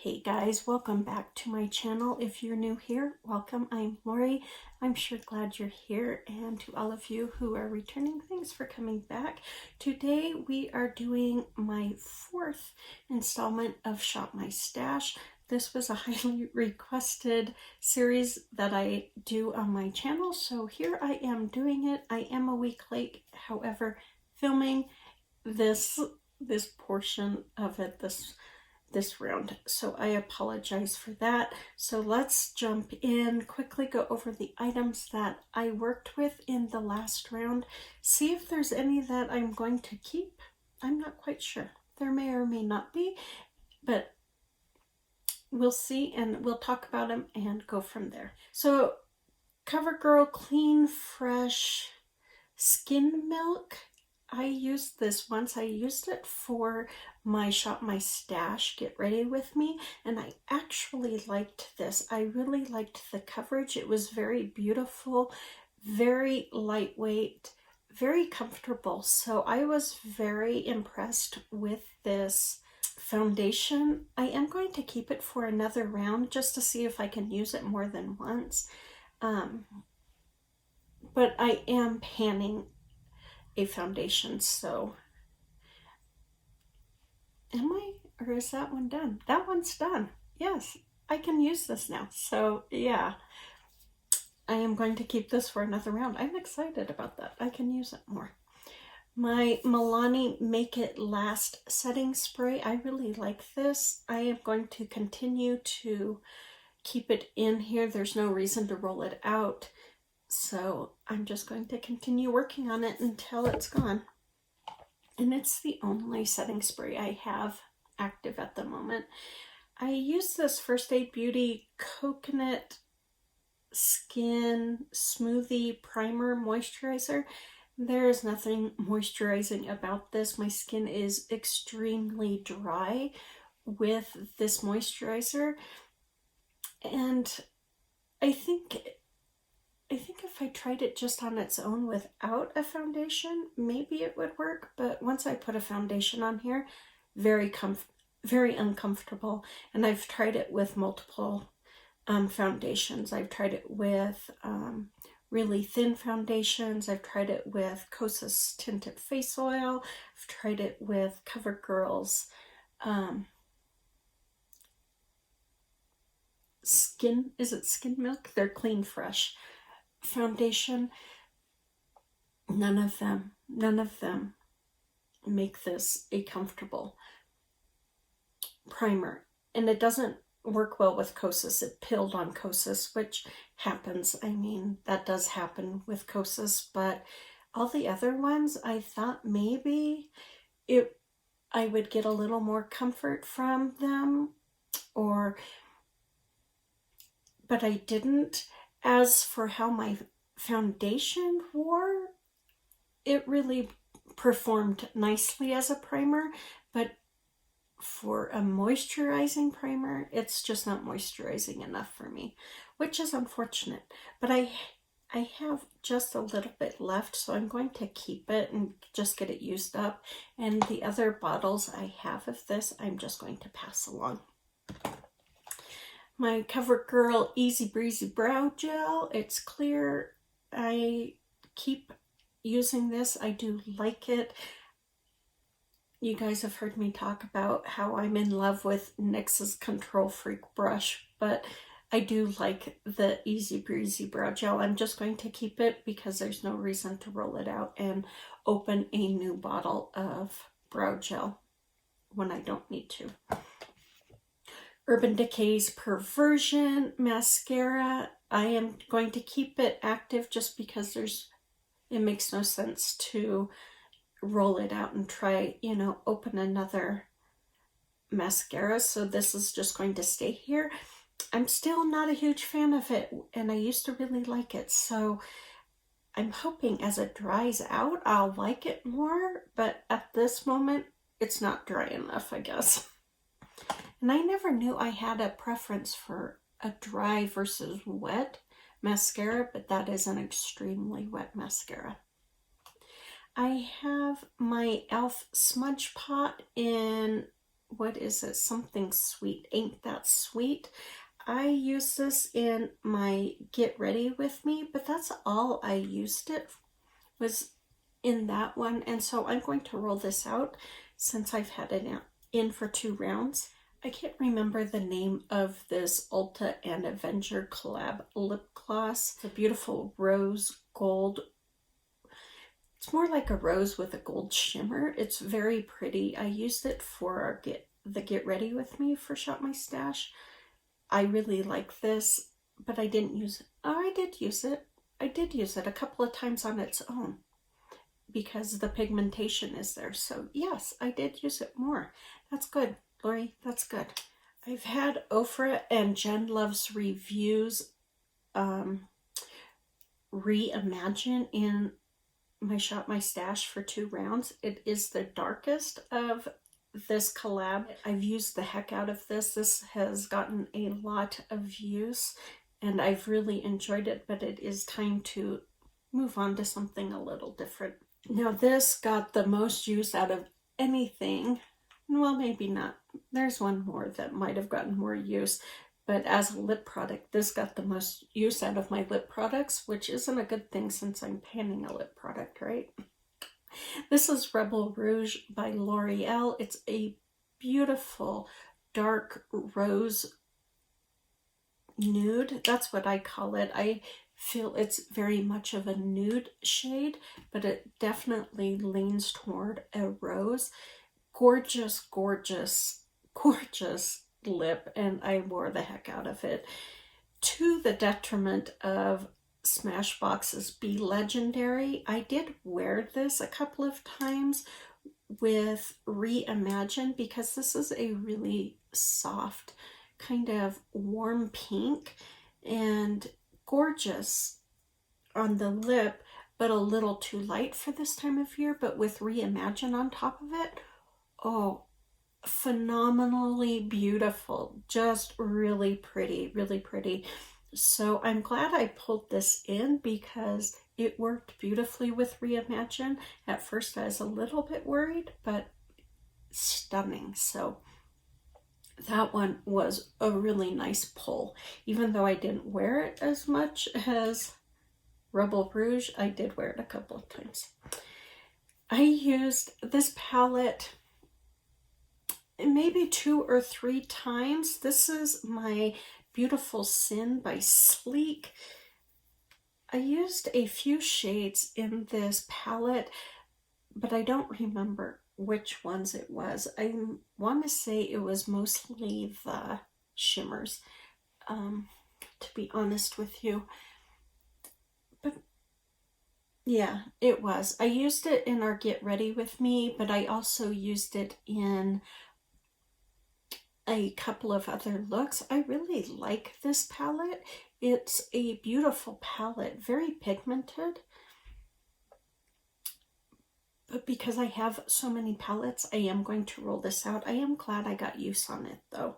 Hey guys, welcome back to my channel. If you're new here, welcome. I'm Lori. I'm sure glad you're here, and to all of you who are returning, thanks for coming back. Today we are doing my fourth installment of Shop My Stash. This was a highly requested series that I do on my channel, so here I am doing it. I am a week late, however, filming this portion of it, this round, so I apologize for that. So let's jump in, quickly go over the items that I worked with in the last round, see if there's any that I'm going to keep. I'm not quite sure. There may or may not be, but we'll see, and we'll talk about them and go from there. So CoverGirl Clean Fresh Skin Milk. I used this once. I used it for my Shop My Stash Get Ready With Me, and I actually liked this. I really liked the coverage. It was very beautiful, very lightweight, very comfortable. So I was very impressed with this foundation. I am going to keep it for another round just to see if I can use it more than once. But I am panning a foundation, so am I, or is that one done? That one's done. Yes, I can use this now. So yeah, I am going to keep this for another round. I'm excited about that. I can use it more. My Milani Make It Last setting spray. I really like this. I am going to continue to keep it in here. There's no reason to roll it out, so I'm just going to continue working on it until it's gone. And it's the only setting spray I have active at the moment. I use this First Aid Beauty Coconut Skin Smoothie Primer Moisturizer. There is nothing moisturizing about this. My skin is extremely dry with this moisturizer, and I think if I tried it just on its own without a foundation, maybe it would work. But once I put a foundation on here, very uncomfortable. And I've tried it with multiple foundations. I've tried it with really thin foundations. I've tried it with Kosas Tinted Face Oil. I've tried it with CoverGirl's Skin Milk? They're Clean Fresh foundation. None of them make this a comfortable primer, and it doesn't work well with Kosas. It pilled on Kosas, which happens. I mean, that does happen with Kosas, but all the other ones, I thought maybe I would get a little more comfort from them, but I didn't. As for how my foundation wore, it really performed nicely as a primer, but for a moisturizing primer, it's just not moisturizing enough for me, which is unfortunate. But I have just a little bit left, so I'm going to keep it and just get it used up. And the other bottles I have of this, I'm just going to pass along. My CoverGirl Easy Breezy Brow Gel. It's clear. I keep using this. I do like it. You guys have heard me talk about how I'm in love with NYX's Control Freak brush, but I do like the Easy Breezy Brow Gel. I'm just going to keep it because there's no reason to roll it out and open a new bottle of brow gel when I don't need to. Urban Decay's Perversion Mascara. I am going to keep it active just because it makes no sense to roll it out and try, open another mascara. So this is just going to stay here. I'm still not a huge fan of it, and I used to really like it. So I'm hoping as it dries out, I'll like it more. But at this moment, it's not dry enough, I guess. And I never knew I had a preference for a dry versus wet mascara, but that is an extremely wet mascara. I have my e.l.f. Smudge Pot in what is it? Something sweet. Ain't That Sweet? I use this in my Get Ready With Me, but that's all I used it, was in that one. And so I'm going to roll this out since I've had it in for 2 rounds. I can't remember the name of this Ulta and Avenger collab lip gloss. It's a beautiful rose gold. It's more like a rose with a gold shimmer. It's very pretty. I used it for our Get Ready With Me for Shop My Stash. I really like this, but I didn't use it. Oh, I did use it. I did use it a couple of times on its own because the pigmentation is there. So yes, I did use it more. That's good, Lori. That's good. I've had Ofra and Jen Love's Reviews Reimagine in my Shop My Stash for 2 rounds. It is the darkest of this collab. I've used the heck out of this. This has gotten a lot of use and I've really enjoyed it, but it is time to move on to something a little different. Now this got the most use out of anything. Well, maybe not. There's one more that might have gotten more use, but as a lip product, this got the most use out of my lip products, which isn't a good thing since I'm panning a lip product, right? This is Rebel Rouge by L'Oreal. It's a beautiful dark rose nude. That's what I call it. I feel it's very much of a nude shade, but it definitely leans toward a rose. Gorgeous, gorgeous, gorgeous lip, and I wore the heck out of it, to the detriment of Smashbox's Be Legendary. I did wear this a couple of times with Reimagine because this is a really soft, kind of warm pink and gorgeous on the lip, but a little too light for this time of year. But with Reimagine on top of it, oh, phenomenally beautiful. Just really pretty, really pretty. So I'm glad I pulled this in because it worked beautifully with Reimagine. At first I was a little bit worried, but stunning. So that one was a really nice pull. Even though I didn't wear it as much as Rebel Rouge, I did wear it a couple of times. I used this palette maybe 2 or 3 times. This is my Beautiful Sin by Sleek. I used a few shades in this palette, but I don't remember which ones it was. I want to say it was mostly the shimmers, to be honest with you. But yeah, it was. I used it in our Get Ready With Me, but I also used it in a couple of other looks. I really like this palette. It's a beautiful palette, very pigmented. But because I have so many palettes, I am going to roll this out. I am glad I got use on it though,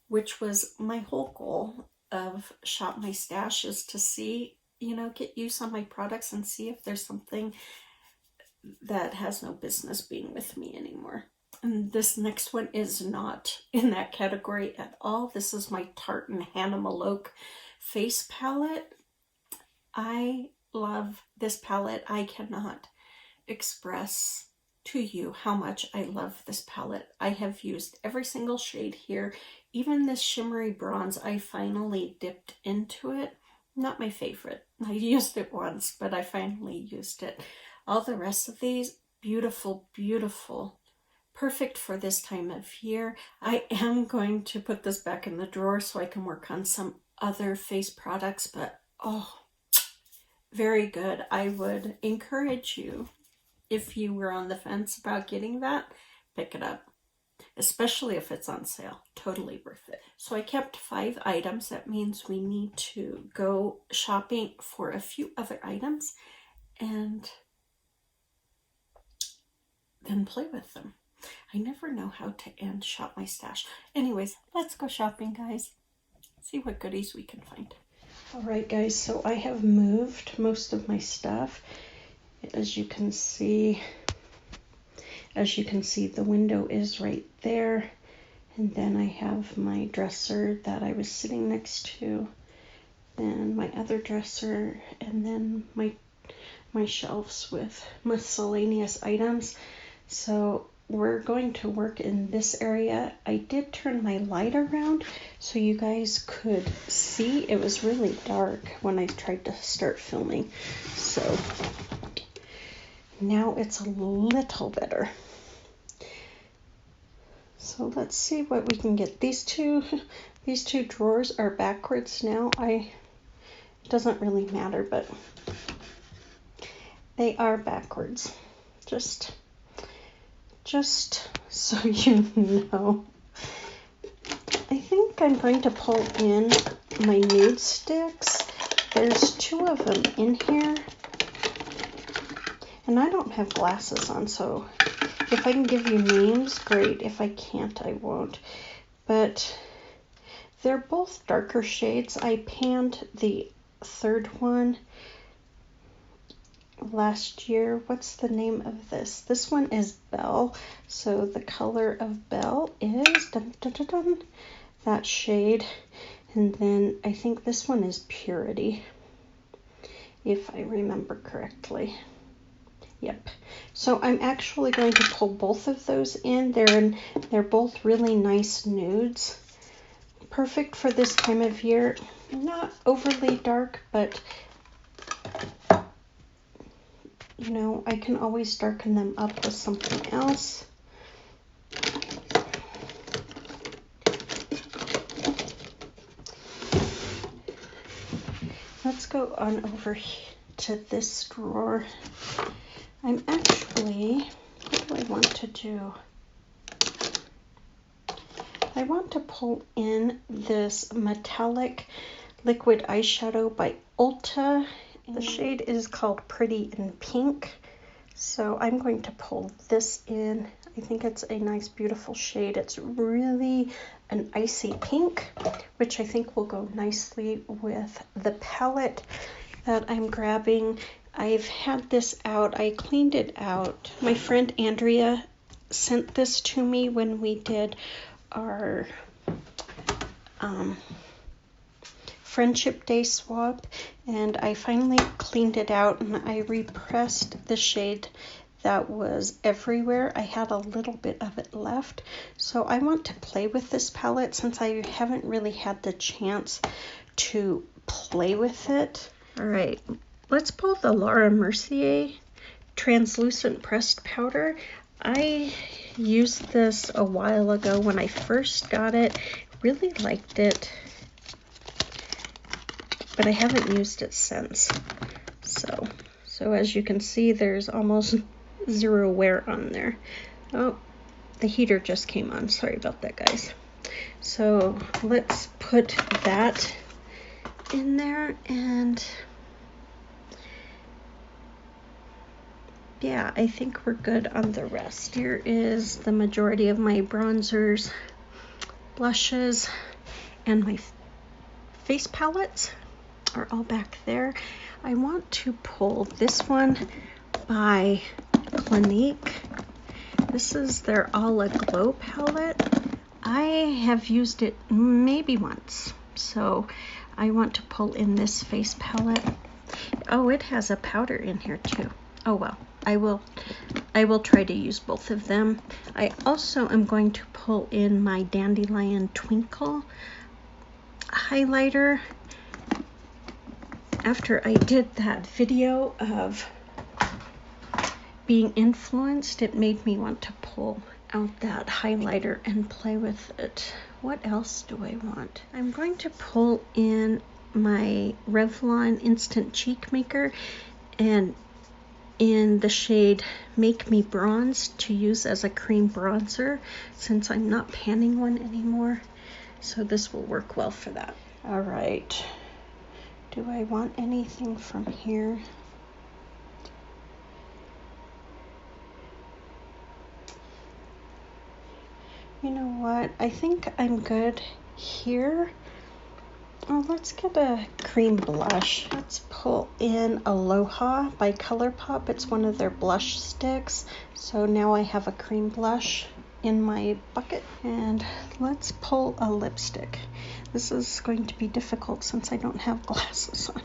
which was my whole goal of Shop My Stash, is to see, you know, get use on my products and see if there's something that has no business being with me anymore. And this next one is not in that category at all. This is my Tarte Hannah Maloke face palette. I love this palette. I cannot express to you how much I love this palette. I have used every single shade here. Even this shimmery bronze, I finally dipped into it. Not my favorite. I used it once, but I finally used it. All the rest of these, beautiful, beautiful. Perfect for this time of year. I am going to put this back in the drawer so I can work on some other face products, but oh, very good. I would encourage you, if you were on the fence about getting that, pick it up, especially if it's on sale. Totally worth it. So I kept 5 items. That means we need to go shopping for a few other items and then play with them. I never know how to end Shop My Stash. Anyways, let's go shopping, guys. See what goodies we can find. All right, guys, so I have moved most of my stuff. As you can see, As you can see, the window is right there. And then I have my dresser that I was sitting next to, and my other dresser, and then my shelves with miscellaneous items. So we're going to work in this area. I did turn my light around so you guys could see. It was really dark when I tried to start filming. So now it's a little better. So let's see what we can get. These two drawers are backwards now. It doesn't really matter, but they are backwards. Just so you know. I think I'm going to pull in my nude sticks. There's 2 of them in here. And I don't have glasses on, so if I can give you names, great. If I can't, I won't. But they're both darker shades. I panned the 3rd one last year. What's the name of this? This one is Belle. So the color of Belle is that shade. And then I think this one is Purity, if I remember correctly. Yep. So I'm actually going to pull both of those in. They're both really nice nudes. Perfect for this time of year. Not overly dark, but you know, I can always darken them up with something else. Let's go on over to this drawer. I'm actually, what do I want to do? I want to pull in this metallic liquid eyeshadow by Ulta. The shade is called Pretty in Pink. So I'm going to pull this in. I think it's a nice, beautiful shade. It's really an icy pink, which I think will go nicely with the palette that I'm grabbing. I've had this out. I cleaned it out. My friend Andrea sent this to me when we did our Friendship Day swap, and I finally cleaned it out and I repressed the shade that was everywhere. I had a little bit of it left, so I want to play with this palette since I haven't really had the chance to play with it. All right, let's pull the Laura Mercier translucent pressed powder. I used this a while ago when I first got it. Really liked it, but I haven't used it since. So as you can see, there's almost 0 wear on there. Oh, the heater just came on. Sorry about that, guys. So let's put that in there, and yeah, I think we're good on the rest. Here is the majority of my bronzers, blushes, and my face palettes are all back there. I want to pull this one by Clinique. This is their All Aglow palette. I have used it maybe once, so I want to pull in this face palette. Oh, it has a powder in here too. Oh well, I will try to use both of them. I also am going to pull in my Dandelion Twinkle highlighter. After I did that video of being influenced, it made me want to pull out that highlighter and play with it. What else do I want? I'm going to pull in my Revlon Instant Cheek Maker, and in the shade Make Me Bronze, to use as a cream bronzer since I'm not panning one anymore. So this will work well for that. All right. Do I want anything from here? You know what? I think I'm good here. Oh, let's get a cream blush. Let's pull in Aloha by ColourPop. It's one of their blush sticks. So now I have a cream blush in my bucket. And let's pull a lipstick. This is going to be difficult since I don't have glasses on.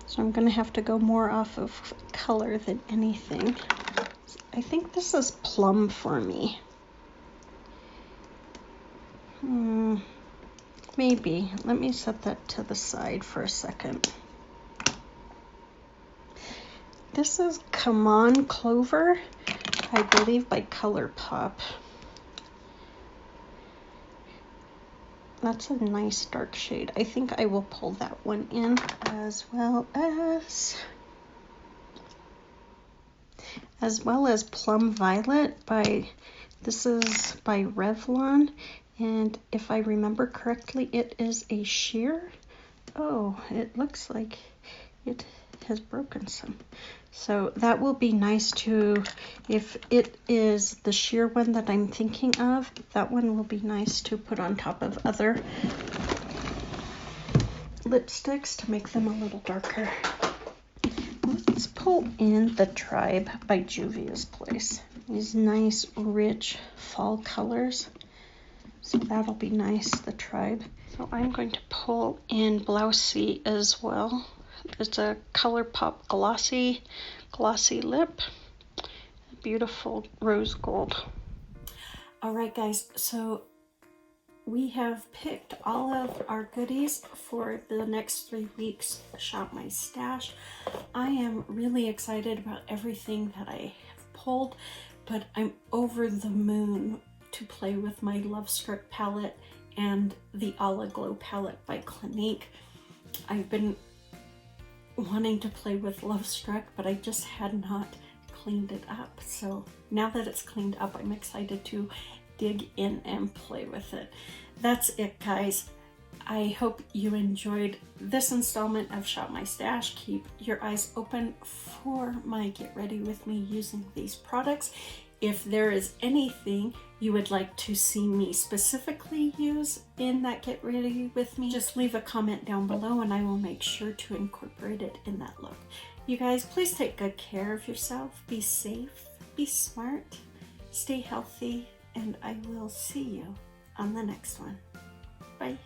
So I'm going to have to go more off of color than anything. I think this is plum for me. Maybe. Let me set that to the side for a second. This is Come On Clover, I believe by ColourPop. That's a nice dark shade. I think I will pull that one in, as well as Plum Violet by, this is by Revlon, and if I remember correctly, it is a sheer. Oh, it looks like it has broken some. So that will be nice to, if it is the sheer one that I'm thinking of, that one will be nice to put on top of other lipsticks to make them a little darker. Let's pull in the Tribe by Juvia's Place. These nice, rich fall colors. So that'll be nice, the Tribe. So I'm going to pull in Blousey as well. It's a ColourPop glossy lip. Beautiful rose gold. All right, guys, so we have picked all of our goodies for the next 3 weeks. Shop My Stash. I am really excited about everything that I have pulled, but I'm over the moon to play with my Love Struck palette and the Ala Glow palette by Clinique. I've been wanting to play with Love Struck, but I just had not cleaned it up. So now that it's cleaned up, I'm excited to dig in and play with it. That's it, guys. I hope you enjoyed this installment of Shop My Stash. Keep your eyes open for my Get Ready With Me using these products. If there is anything you would like to see me specifically use in that Get Ready With Me, just leave a comment down below and I will make sure to incorporate it in that look. You guys, please take good care of yourself. Be safe, be smart, stay healthy, and I will see you on the next one. Bye.